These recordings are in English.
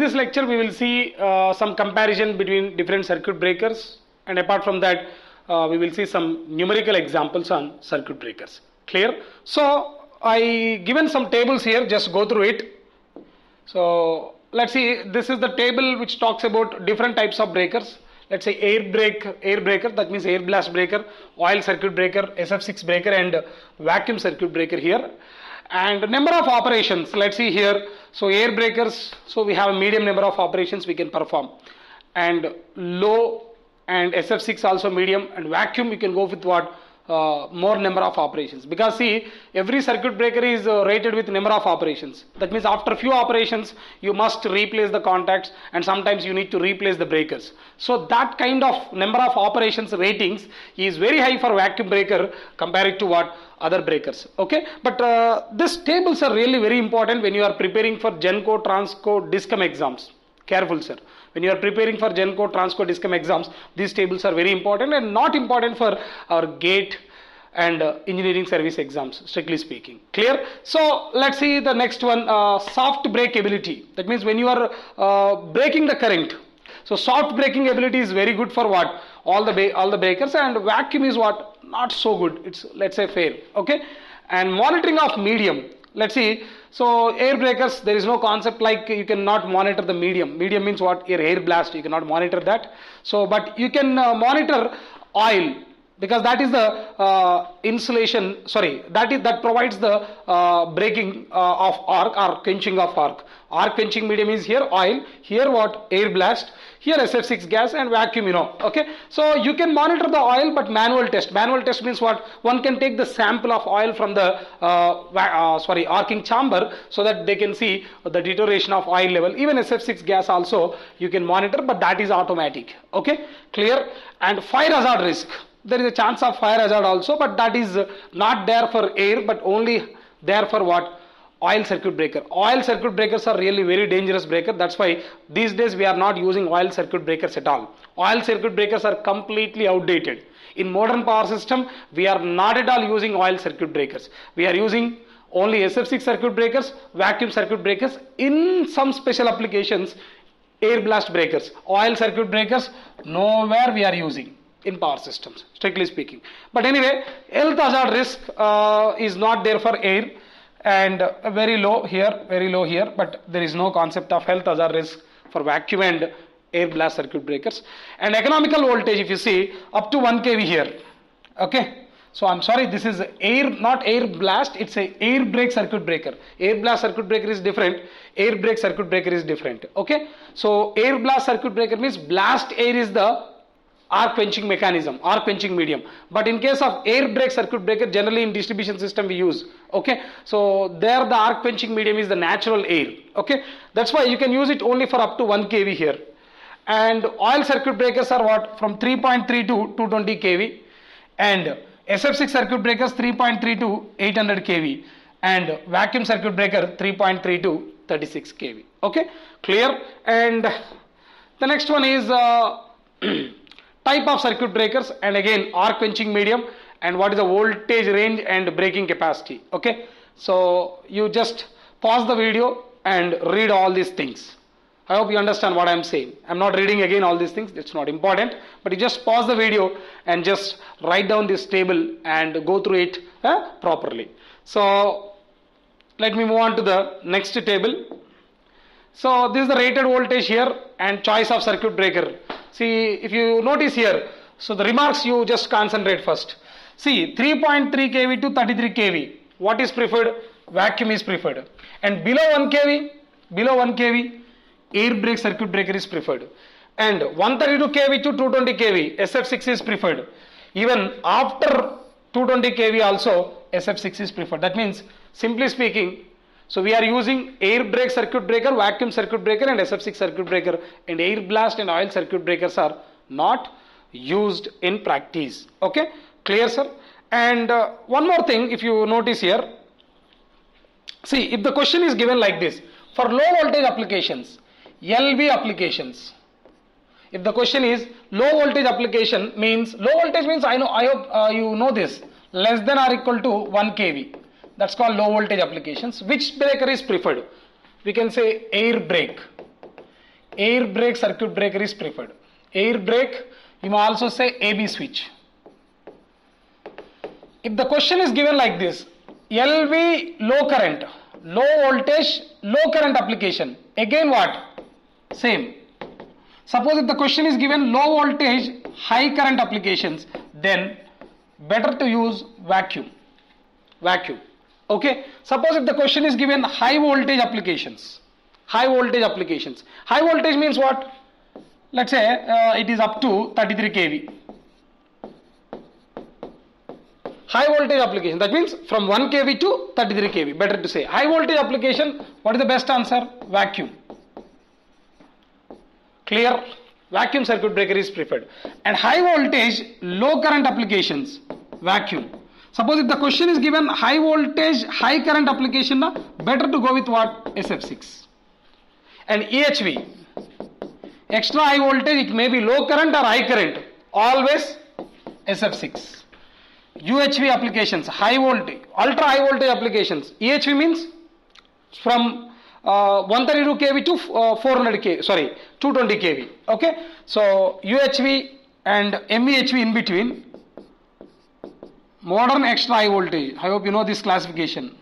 this lecture we will see some comparison between different circuit breakers, and apart from that we will see some numerical examples on circuit breakers. Clear? So I given some tables here, just go through it. So let's see, this is the table which talks about different types of breakers. Let's say air breaker, that means air blast breaker, oil circuit breaker, SF6 breaker, and vacuum circuit breaker here. And number of operations, let's see here. So air breakers, so we have a medium number of operations we can perform, and low, and SF6 also medium, and vacuum you can go with what, more number of operations, because see, every circuit breaker is rated with number of operations. That means after few operations you must replace the contacts, and sometimes you need to replace the breakers. So that kind of number of operations ratings is very high for vacuum breaker compared to what other breakers. Okay, but these tables are really very important when you are preparing for Genco, Transco, Discom exams. Careful, sir. When you are preparing for Genco, Transco, Discom exams, these tables are very important, and not important for our GATE and engineering service exams, strictly speaking. Clear? So let's see the next one, soft break ability. That means when you are breaking the current. So soft braking ability is very good for what? All the breakers, and vacuum is what? Not so good. It's, let's say, fair. Okay? And monitoring of medium. Let's see. So air breakers, there is no concept like you cannot monitor the medium. Medium means what? Your air blast, you cannot monitor that. So but you can monitor oil, because that is the insulation, sorry, that provides the breaking of arc or quenching of arc. Arc quenching medium is here oil, here what? Air blast, here SF6 gas, and vacuum, you know. Okay, so you can monitor the oil, but manual test. Manual test means what? One can take the sample of oil from the arcing chamber, so that they can see the deterioration of oil level. Even SF6 gas also you can monitor, but that is automatic. Okay, clear? And fire hazard risk. There is a chance of fire hazard also, but that is not there for air, but only there for what? Oil circuit breaker. Oil circuit breakers are really very dangerous breaker. That's why these days we are not using oil circuit breakers at all. Oil circuit breakers are completely outdated. In modern power system, we are not at all using oil circuit breakers. We are using only SF6 circuit breakers, vacuum circuit breakers, in some special applications, air blast breakers. Oil circuit breakers, nowhere we are using in power systems, strictly speaking. But anyway, health hazard risk is not there for air, and very low here, but there is no concept of health hazard risk for vacuum and air blast circuit breakers. And economical voltage, if you see, up to 1 kV here. Okay, so I'm sorry, this is air, not air blast, it's a air brake circuit breaker. Air blast circuit breaker is different, air brake circuit breaker is different. Okay, so air blast circuit breaker means blast air is the arc quenching mechanism, arc quenching medium. But in case of air brake circuit breaker, generally in distribution system we use. Okay, so there the arc quenching medium is the natural air. Okay, that's why you can use it only for up to 1 kV here. And oil circuit breakers are what? From 3.3 to 220 kV, and SF6 circuit breakers 3.3 to 800 kV, and vacuum circuit breaker 3.3 to 36 kV. Okay, clear? And the next one is type of circuit breakers, and again arc quenching medium, and what is the voltage range and breaking capacity. Okay, so you just pause the video and read all these things. I hope you understand what I am saying. I am not reading again all these things, it's not important, but you just pause the video and just write down this table and go through it properly. So let me move on to the next table. So this is the rated voltage here and choice of circuit breaker. See, if you notice here, so the remarks you just concentrate first. See, 3.3 kV to 33 kV, what is preferred? Vacuum is preferred. And below 1 kV, air brake circuit breaker is preferred. And 132 kV to 220 kV, SF6 is preferred. Even after 220 kV also, SF6 is preferred. That means, simply speaking, so we are using air brake circuit breaker, vacuum circuit breaker, and SF6 circuit breaker, and air blast and oil circuit breakers are not used in practice. Okay, clear, sir? And one more thing, if you notice here, see, if the question is given like this, for low voltage applications, LV applications, if the question is low voltage application means, low voltage means, I hope you know this, less than or equal to 1 kV. That's called low voltage applications. Which breaker is preferred? We can say air brake. air brake circuit breaker is preferred. Air brake, you may also say AB switch. If the question is given like this, LV low current, low voltage, low current application, again what? Same. Suppose if the question is given low voltage, high current applications, then better to use vacuum. Vacuum. Okay. Suppose if the question is given high voltage applications. High voltage applications. High voltage means what? Let's say it is up to 33 kV. High voltage application. That means from 1 kV to 33 kV. Better to say. High voltage application. What is the best answer? Vacuum. Clear? Vacuum circuit breaker is preferred. And high voltage, low current applications, vacuum. Suppose if the question is given high voltage, high current application, better to go with what? SF6. And EHV, extra high voltage, it may be low current or high current, always SF6. UHV applications, high voltage, ultra high voltage applications. EHV means from 132 kV to 400 kV, sorry, 220 kV. Okay, so UHV and MEHV in between, modern extra high voltage. I hope you know this classification.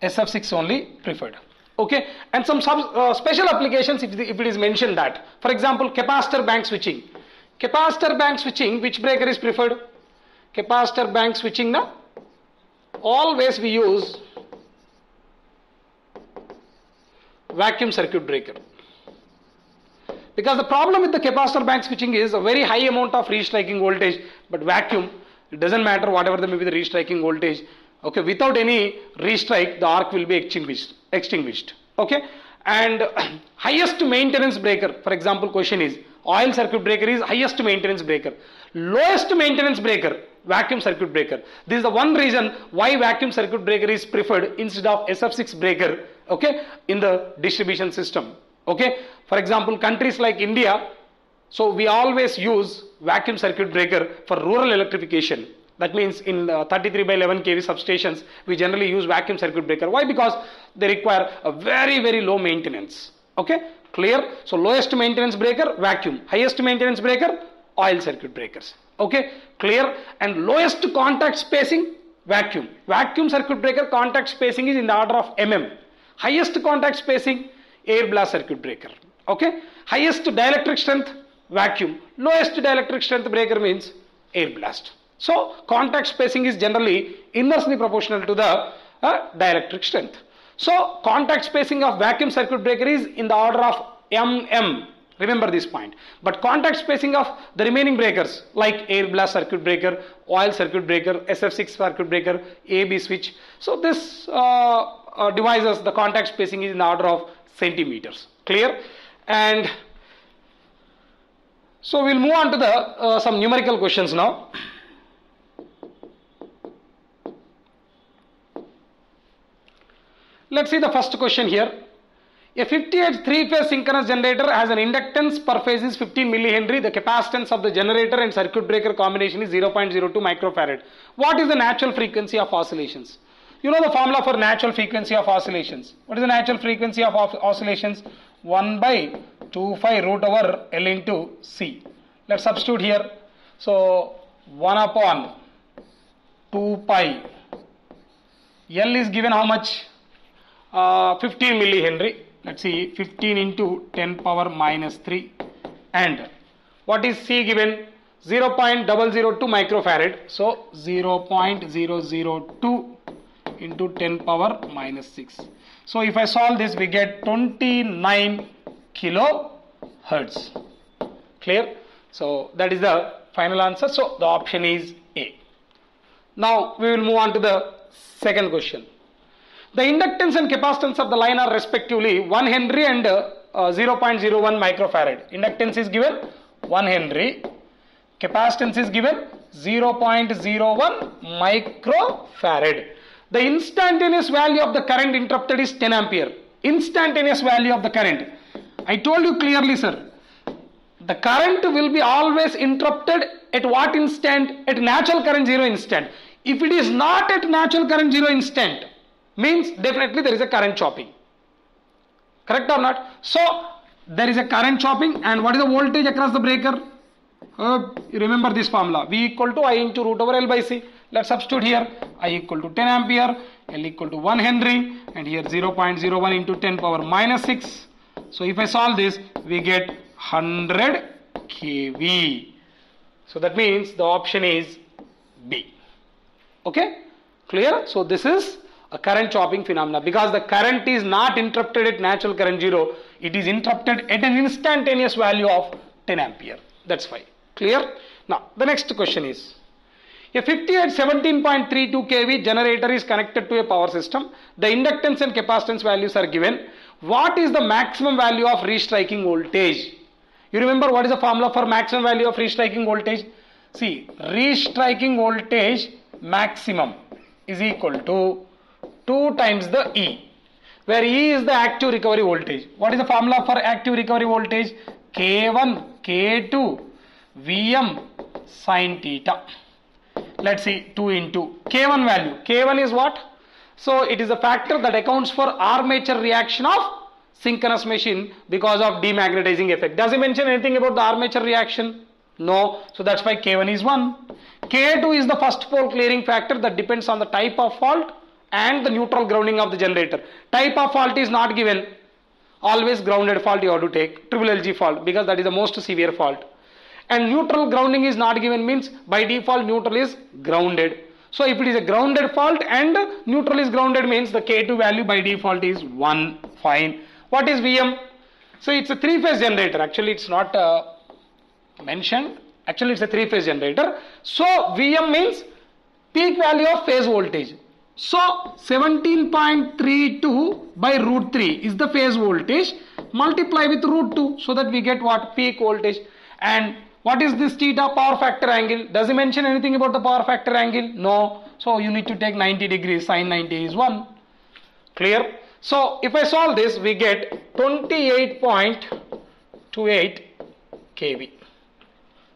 SF6 only preferred. Okay, and some special applications if it is mentioned that. For example, capacitor bank switching. Capacitor bank switching, which breaker is preferred? Capacitor bank switching, na? Always we use vacuum circuit breaker. Because the problem with the capacitor bank switching is a very high amount of restriking voltage, but vacuum, it doesn't matter whatever the may be the restriking voltage. Okay, without any restrike, the arc will be extinguished. Okay, and highest maintenance breaker, for example, question is oil circuit breaker is highest maintenance breaker. Lowest maintenance breaker, vacuum circuit breaker. This is the one reason why vacuum circuit breaker is preferred instead of SF6 breaker, okay, in the distribution system. Okay, for example, countries like India, so we always use vacuum circuit breaker for rural electrification. That means in 33 by 11 kV substations, we generally use vacuum circuit breaker. Why? Because they require a very, very low maintenance. Okay, clear? So lowest maintenance breaker, vacuum. Highest maintenance breaker, oil circuit breakers. Okay, clear? And lowest contact spacing, vacuum. Vacuum circuit breaker contact spacing is in the order of mm. Highest contact spacing, air blast circuit breaker. Okay, highest dielectric strength, vacuum. Lowest dielectric strength breaker means air blast. So contact spacing is generally inversely proportional to the dielectric strength. So contact spacing of vacuum circuit breaker is in the order of mm. Remember this point. But contact spacing of the remaining breakers like air blast circuit breaker, oil circuit breaker, SF6 circuit breaker, AB switch. So this devices, the contact spacing is in the order of centimeters. Clear? And so we'll move on to the some numerical questions now. Let's see the first question here. A 50H 3-phase synchronous generator has an inductance per phase is 15 millihenry. The capacitance of the generator and circuit breaker combination is 0.02 microfarad. What is the natural frequency of oscillations? You know the formula for natural frequency of oscillations. What is the natural frequency of oscillations? 1 by 2 pi root over L into C. Let's substitute here. So 1 upon 2 pi. L is given how much? 15 millihenry. Let's see, 15 into 10 power minus 3. And what is C given? 0.002 microfarad. So 0.002 into 10 power minus 6. So if I solve this, we get 29 kilohertz. Clear? So that is the final answer. So the option is A. Now we will move on to the second question. The inductance and capacitance of the line are respectively 1 Henry and 0.01 microfarad. Inductance is given 1 Henry. Capacitance is given 0.01 microfarad. The instantaneous value of the current interrupted is 10 ampere. Instantaneous value of the current. I told you clearly, sir. The current will be always interrupted at what instant? At natural current 0 instant. If it is not at natural current 0 instant, means definitely there is a current chopping. Correct or not? So there is a current chopping, and what is the voltage across the breaker? You remember this formula, V equal to I into root over L by C. Let's substitute here. I equal to 10 ampere, L equal to 1 Henry, and here 0.01 into 10 power minus 6. So if I solve this, we get 100 kV. So that means the option is B. Okay, clear? So this is a current chopping phenomena, because the current is not interrupted at natural current 0, it is interrupted at an instantaneous value of 10 ampere. That's why. Clear? Now the next question is, a 50 at 17.32 kV generator is connected to a power system. The inductance and capacitance values are given. What is the maximum value of restriking voltage? You remember what is the formula for maximum value of restriking voltage? See, restriking voltage maximum is equal to 2 times the E, where E is the active recovery voltage. What is the formula for active recovery voltage? K1, K2, Vm sin theta. Let's see, 2 into K1 value. K1 is what? So it is a factor that accounts for armature reaction of synchronous machine because of demagnetizing effect. Does it mention anything about the armature reaction? No. So that's why K1 is 1. K2 is the first pole clearing factor that depends on the type of fault and the neutral grounding of the generator. Type of fault is not given. Always grounded fault you have to take. Triple LG fault, because that is the most severe fault. And neutral grounding is not given, means by default neutral is grounded. So if it is a grounded fault and neutral is grounded, means the K2 value by default is 1. Fine. What is Vm? So it's a 3-phase generator. Actually it's not mentioned. Actually it's a 3-phase generator. So Vm means peak value of phase voltage. So 17.32 by root 3 is the phase voltage. Multiply with root 2, so that we get what? Peak voltage. And what is this theta? Power factor angle. Does it mention anything about the power factor angle? No. So you need to take 90 degrees. Sin 90 is 1. Clear? So if I solve this, we get 28.28 kV.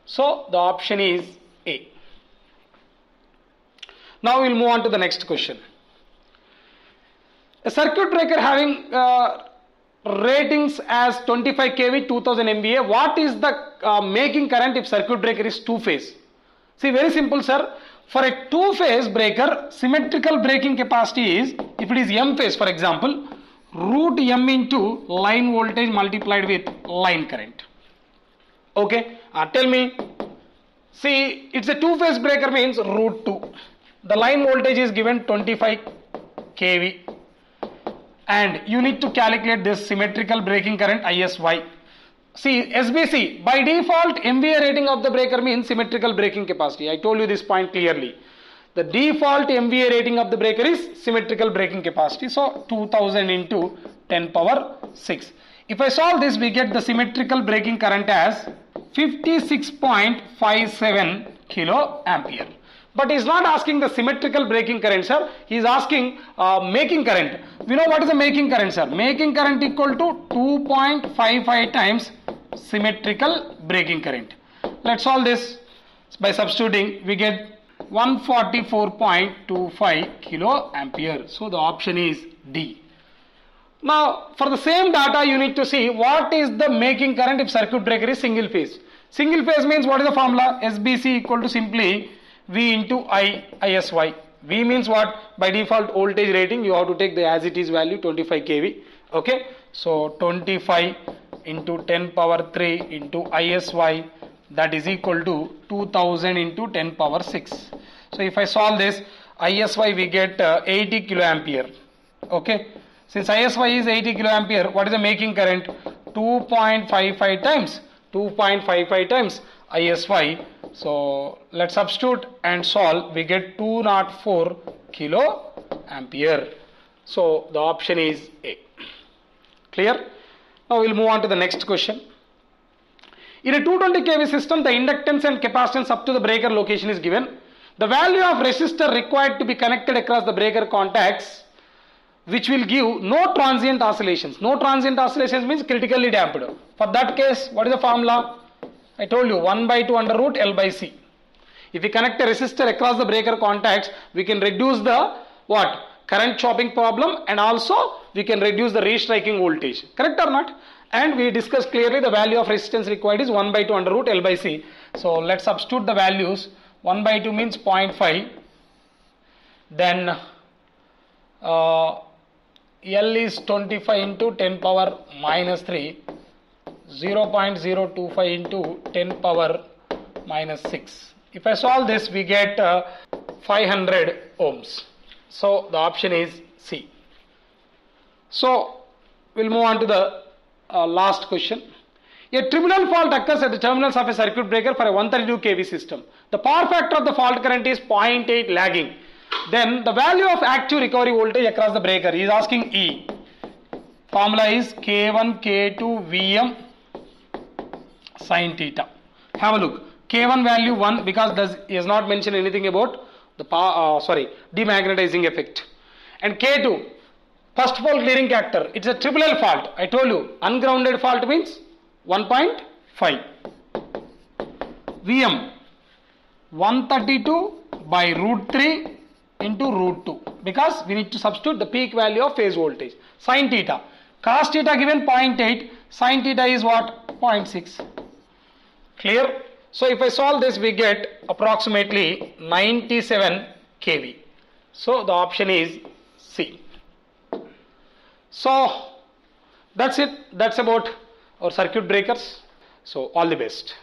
So the option is A. Now we'll move on to the next question. A circuit breaker having ratings as 25 kV, 2000 MVA. What is the making current if circuit breaker is 2-phase? See, very simple, sir. For a 2-phase breaker, symmetrical breaking capacity is, if it is M phase for example, root M into line voltage multiplied with line current. Okay, tell me. See, it's a 2-phase breaker, means root 2. The line voltage is given 25 kV. And you need to calculate this symmetrical breaking current ISY. See, SBC, by default MVA rating of the breaker means symmetrical breaking capacity. I told you this point clearly. The default MVA rating of the breaker is symmetrical breaking capacity. So 2000 into 10 power 6. If I solve this, we get the symmetrical breaking current as 56.57 kilo ampere. But he is not asking the symmetrical breaking current, sir. He is asking making current. We know what is the making current, sir. Making current equal to 2.55 times symmetrical breaking current. Let's solve this by substituting. We get 144.25 kilo ampere. So the option is D. Now for the same data, you need to see what is the making current if circuit breaker is single phase. Single phase means what is the formula? SBC equal to simply V into ISY. V means what? By default voltage rating, you have to take the as it is value 25 kV. Okay. So 25 into 10 power 3 into ISY, that is equal to 2000 into 10 power 6. So if I solve this, ISY we get 80 kilo ampere. Okay. Since ISY is 80 kilo ampere, what is the making current? 2.55 times. 2.55 times ISY. So let's substitute and solve. We get 204 kilo ampere. So the option is A. Clear? Now we'll move on to the next question. In a 220 kV system, the inductance and capacitance up to the breaker location is given. The value of resistor required to be connected across the breaker contacts, which will give no transient oscillations. No transient oscillations means critically damped. For that case, what is the formula? I told you 1 by 2 under root L by C. If we connect a resistor across the breaker contacts, we can reduce the what? Current chopping problem, and also we can reduce the restriking voltage. Correct or not? and we discussed clearly the value of resistance required is 1 by 2 under root L by C. So let's substitute the values. 1 by 2 means 0.5, then L is 25 into 10 power minus 3, 0.025 into 10 power minus 6. If I solve this, we get 500 ohms. So the option is C. So we'll move on to the last question. A terminal fault occurs at the terminals of a circuit breaker for a 132 kV system. The power factor of the fault current is 0.8 lagging. Then the value of active recovery voltage across the breaker. He is asking E. Formula is K1 K2 Vm sin theta. Have a look. K1 value 1 because he has not mentioned anything about the demagnetizing effect. And K2, first fault clearing factor. It's a triple L fault. I told you ungrounded fault means 1.5. Vm 132 by root 3 into root 2 because we need to substitute the peak value of phase voltage. Sin theta. Cos theta given 0.8. Sin theta is what? 0.6. Clear? So if I solve this, we get approximately 97 kV. So the option is C. So that's it. That's about our circuit breakers. So all the best.